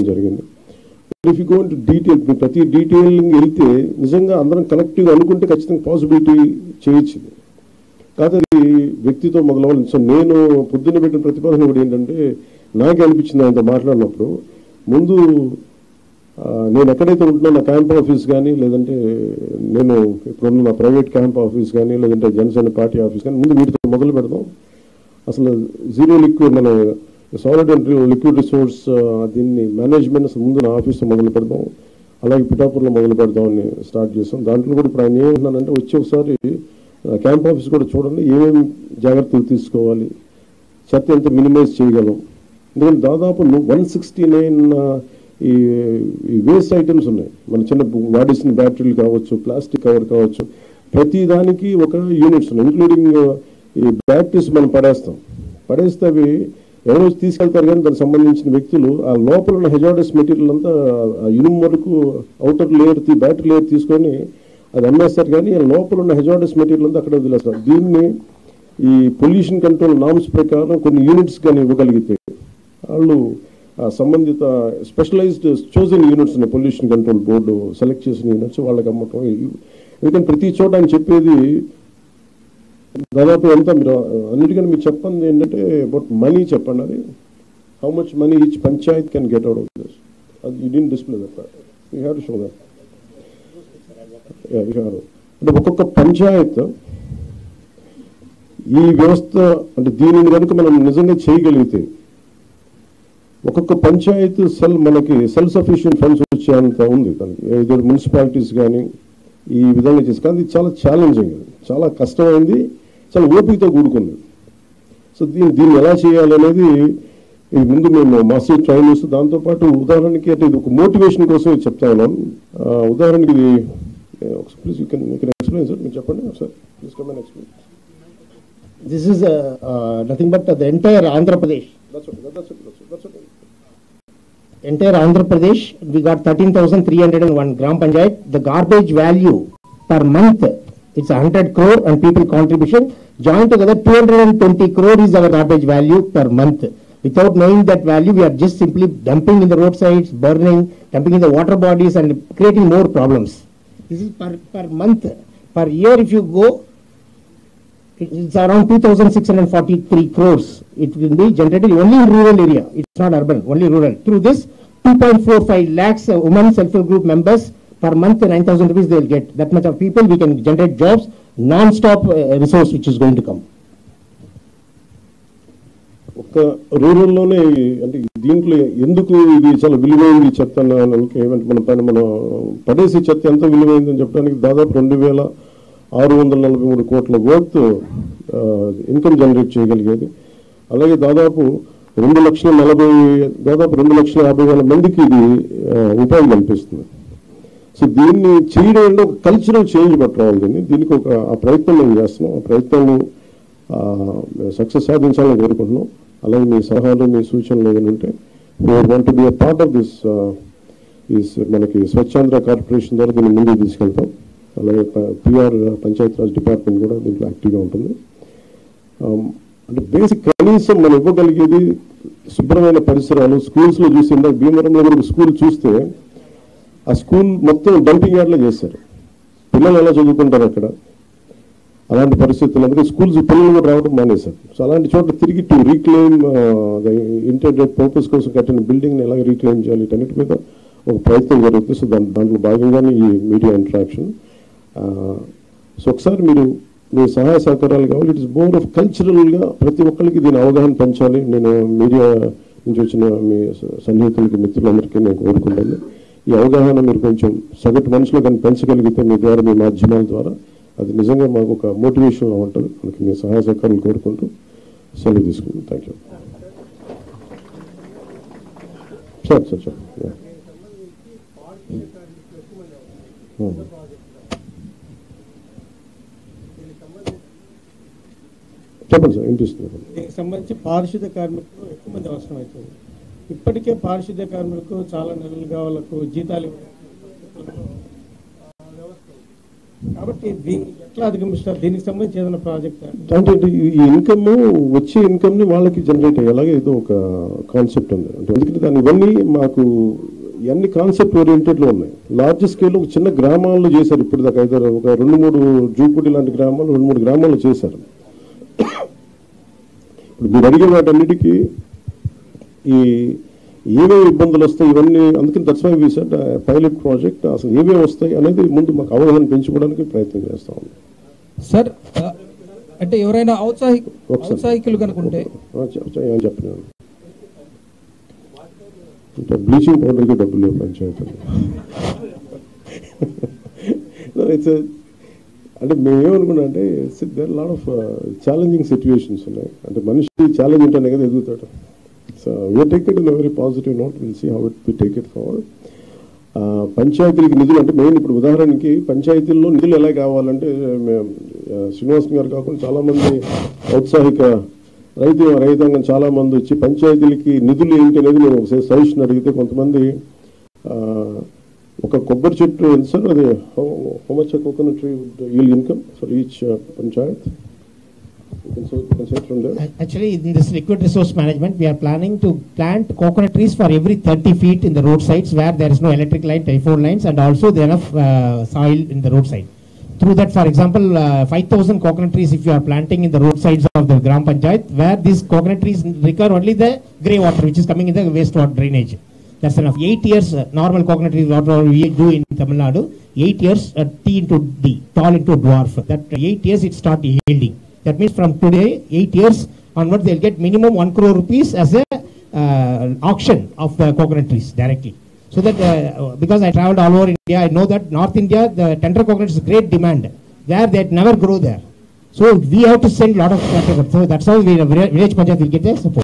జరిగింది. If you go into detail, ప్రతి detailing వెళ్తే నిజంగా అందరం కలెక్టివ్గా అనుకుంటే ఖచ్చితంగా పాసిబిలిటీ చేయొచ్చు. కాదు అది వ్యక్తితో మొదలవ్వాలి. సో నేను పొద్దున్న పెట్టిన ప్రతిపాదన కూడా ఏంటంటే, నాకే అనిపించింది ఆయనతో మాట్లాడినప్పుడు, ముందు నేను ఎక్కడైతే ఉంటున్నా నా క్యాంప్ ఆఫీస్ కానీ, లేదంటే నేను ఇప్పుడున్న నా ప్రైవేట్ క్యాంప్ ఆఫీస్ కానీ, లేదంటే జనసేన పార్టీ ఆఫీస్ కానీ, ముందు వీటితో మొదలు పెడదాం. అసలు జీరో లిక్విడ్, మన సాలిడ్ అండ్ లిక్విడ్ రిసోర్స్ దీన్ని మేనేజ్మెంట్ అసలు ముందు నా ఆఫీస్తో మొదలు పెడదాం, అలాగే పిఠాపూర్లో మొదలు పెడదామని స్టార్ట్ చేస్తాం. దాంట్లో కూడా ఇప్పుడు ఆయన ఏమంటున్నానంటే, వచ్చి ఒకసారి క్యాంప్ ఆఫీస్ కూడా చూడండి, ఏమేమి జాగ్రత్తలు తీసుకోవాలి, చెత్త ఎంత మినిమైజ్ చేయగలం. ఎందుకంటే దాదాపు 169 ఈ వేస్ట్ ఐటమ్స్ ఉన్నాయి. మన చిన్న వాడేసిన బ్యాటరీలు కావచ్చు, ప్లాస్టిక్ కవర్ కావచ్చు, ప్రతి దానికి ఒక యూనిట్స్ ఉన్నాయి. ఇంక్లూడింగ్ ఈ బ్యాటరీస్ మనం పడేస్తే అవి ఎవరో తీసుకెళ్తారు, కానీ దానికి సంబంధించిన వ్యక్తులు ఆ లోపల ఉన్న హెజార్డస్ మెటీరియల్ అంతా ఇనుము వరకు అవుటర్ లేయర్ బ్యాటరీ లేయర్ తీసుకొని అది అమ్మేస్తారు, కానీ లోపల ఉన్న హెజార్డస్ మెటీరియల్ అంతా అక్కడ వదిలేస్తారు. దీన్ని ఈ పొల్యూషన్ కంట్రోల్ నామ్స్ ప్రకారం కొన్ని యూనిట్స్ కానీ ఇవ్వగలిగితే, వాళ్ళు సంబంధిత స్పెషలైజ్డ్ చోజన్ యూనిట్స్ ఉన్నాయి, పొల్యూషన్ కంట్రోల్ బోర్డు సెలెక్ట్ చేసిన యూనిట్స్ వాళ్ళకి అమ్మటం. ఎందుకంటే ప్రతి చోట ఆయన చెప్పేది దాదాపు ఎంత, మీరు అన్నిటికన్నా మీరు చెప్పండి ఏంటంటే అబౌట్ మనీ చెప్పండి. అది how much money each panchayat can get out of this. అది you didn't display that, you have to show that. అంటే ఒక్కొక్క పంచాయత్ ఈ వ్యవస్థ, అంటే దీనిని కనుక మనం నిజంగా చేయగలిగితే ఒక్కొక్క పంచాయత్ మనకి సెల్ఫ్ సఫిషియెంట్ ఫండ్స్ వచ్చేంత ఉంది. దానికి ఏదో మున్సిపాలిటీస్ కానీ ఈ విధంగా చేసి, కానీ ఇది చాలా ఛాలెంజింగ్, చాలా కష్టమైంది, చాలా ఓపికతో కూడుకుంది. సో దీన్ని ఎలా చేయాలనేది ముందు మేము మాస్టర్ ట్రైన్ చేస్తూ, దాంతోపాటు ఉదాహరణకి అంటే ఇది ఒక మోటివేషన్ కోసం ఇది చెప్తా ఉన్నాను. ఉదాహరణకి ఇది please you can explain sir, మీరు చెప్పండి sir, please come and explain. This is nothing but the entire Andhra Pradesh. That's okay. Entire Andhra Pradesh, we got 13,301 Gram Panchayat. The garbage value per month, it's 100 crore and people contribution. Joined together, 220 crore is our garbage value per month. Without knowing that value, we are just simply dumping in the roadsides, burning, dumping in the water bodies and creating more problems. This is per month. Per year, if you go, it's around 2,643 crores. It will be generated only in rural area. It's not urban, only rural. Through this, 2.45 lakhs women self-help group members per month, 9,000 rupees they will get. That much of people, we can generate jobs, non-stop resource which is going to come. ఒక రూరల్లోనే అంటే దీంట్లో ఎందుకు ఇది చాలా విలువైంది చెత్త ఏమంటే, మన పడేసి చెత్త ఎంత విలువైందని చెప్పడానికి దాదాపు 2,643 కోట్ల వర్త్ ఇన్కమ్ జనరేట్ చేయగలిగేది. అలాగే దాదాపు 2,50,000 మందికి ఇది ఉపాధి కల్పిస్తుంది. సో దీన్ని చేయడం అంటే ఒక కల్చరల్ చేంజ్ పట్టరావాలి. దీనికి ఒక ఆ ప్రయత్నం మేము చేస్తున్నాం. ఆ ప్రయత్నం సక్సెస్ సాధించాలని కోరుకుంటున్నాం. అలాగే మీ సలహాలు, మీ సూచనలు ఏమైనా ఉంటే we want to be a part of this మనకి స్వచ్ఛాంధ్ర కార్పొరేషన్ ద్వారా దీన్ని ముందుకు తీసుకెళ్తాం. అలాగే పిఆర్ పంచాయతీరాజ్ డిపార్ట్మెంట్ కూడా దీంట్లో యాక్టివ్గా ఉంటుంది. అంటే బేసిక్ కనీసం మనం ఇవ్వగలిగేది శుభ్రమైన పరిసరాలు. స్కూల్స్లో చూసిందా, భీమవరంలో కూడా స్కూల్ చూస్తే ఆ స్కూల్ మొత్తం డంపింగ్ యార్డ్లో చేశారు. పిల్లలు ఎలా చదువుకుంటారు అక్కడ? అలాంటి పరిస్థితులు, అందుకే స్కూల్స్ పిల్లలు కూడా రావడం మానేశారు. సో అలాంటి చోట తిరిగి టు రీక్లెయిమ్ ఇంటర్నెట్ పర్పస్ కోసం కట్టిన బిల్డింగ్ని ఎలా రీక్లెయిమ్ చేయాలి, వీటన్నిటి మీద ఒక ప్రయత్నం జరుగుతుంది. సో దాంట్లో భాగంగానే ఈ మీడియా ఇంటరాక్షన్. సో ఒకసారి మీరు మీ సహాయ సహకారాలు కావాలి. ఇట్ ఇస్ మోర్ ఆఫ్ కల్చరల్గా ప్రతి ఒక్కరికి దీని అవగాహన పెంచాలి. నేను మీడియా నుంచి వచ్చిన మీ సన్నిహితులకి, మిత్రులందరికీ నేను కోరుకుంటాను, ఈ అవగాహన మీరు కొంచెం సగటు మనుషులు కానీ పెంచగలిగితే మీ ద్వారా, మీ మాధ్యమాల ద్వారా, అది నిజంగా మాకు ఒక మోటివేషన్గా ఉంటుంది. మనకి మీ సహాయ సహకారాలు కోరుకుంటూ సెలవు తీసుకుంటాం. Thank you sir. చెప్పండి సార్, వినిపిస్తుంది. దీనికి సంబంధించి పారిశుద్ధ్య కార్మికులు ఎక్కువ మంది అవసరం అవుతుంది. ఇప్పటికే పారిశుద్ధ్య కార్మికులకు చాలా నెలలుగా వాళ్ళకు జీతాలు వ్యవస్థ. కాబట్టి దీన్ని ఎట్లా అధిగమిస్తారు? దీనికి సంబంధించి ఏదైనా ప్రాజెక్ట్ అంటే ఈ ఇన్కమ్ వచ్చే ఇన్కమ్ ని వాళ్ళకి జనరేట్ అయ్యేలాగా ఏదో ఒక కాన్సెప్ట్ ఉంది. అంటే ఎందుకంటే దాని ఇవన్నీ మాకు ఇవన్నీ కాన్సెప్ట్ ఓరియంటెడ్ లో ఉన్నాయి. లార్జ్ స్కేల్ ఒక చిన్న గ్రామాల్లో చేశారు. ఇప్పుడు దాకా అయితే ఒక 2-3 జూపూడి లాంటి గ్రామాలు 2-3 గ్రామాల్లో చేశారు. ఇప్పుడు మీరు అడిగే వాటన్నిటికీ ఈ ఏమేమి ఇబ్బందులు వస్తాయి ఇవన్నీ, అందుకని that's why we said pilot project. అసలు ఏమేమి వస్తాయి అనేది ముందు మాకు అవగాహన పెంచుకోవడానికి ప్రయత్నం చేస్తా ఉన్నాం. సార్ అంటే ఎవరైనా ఔత్సాహికులు కనుకుంటే ఏం చెప్పినాను అంటే బ్లీచింగ్ పౌడర్కి డబ్బులు లేవు పంచాయతీ. అంటే మేమేమనుకున్నా అంటే there lot of challenging situations ఉన్నాయి. అంటే మనిషి ఛాలెంజ్ ఉంటేనే కదా ఎదుగుతాడు. So we take it in a very positive note. We'll see how we take it forward. పంచాయతీలకు నిధులు అంటే మెయిన్ ఇప్పుడు ఉదాహరణకి పంచాయతీల్లో నిధులు ఎలా కావాలంటే శ్రీనివాస్ గారు కాకుండా చాలామంది ఔత్సాహిక రైతాంగం చాలామంది వచ్చి పంచాయతీలకి నిధులు ఏంటి అనేది నేను ఒకసారి సజెషన్ అడిగితే కొంతమంది ఒక కొబ్బరి చెట్టు ఎంత సార్ అది how much coconut tree wood yield income for each panchayat? Actually, in this liquid resource management, we are planning to plant coconut trees for every 30 feet in the roadsides where there is no electric line, telephone lines, and also there enough soil in the roadside. Through that, for example, 5,000 coconut trees if you are planting in the roadsides of the Gram Panchayat, where these coconut trees recover only the grey water which is coming in the wastewater drainage. That's enough. 8 years normal coconut trees, what we do in Tamil Nadu, 8 years T into D, tall into dwarf. That 8 years it start yielding. That means from today, 8 years onwards, they'll get minimum 1 crore rupees as a auction of the coconut trees directly. So that because I traveled all over India, I know that North India, the tender coconut is great demand. There they never grow there. So we have to send a lot of coconut. So that's how village panchayat will get their support.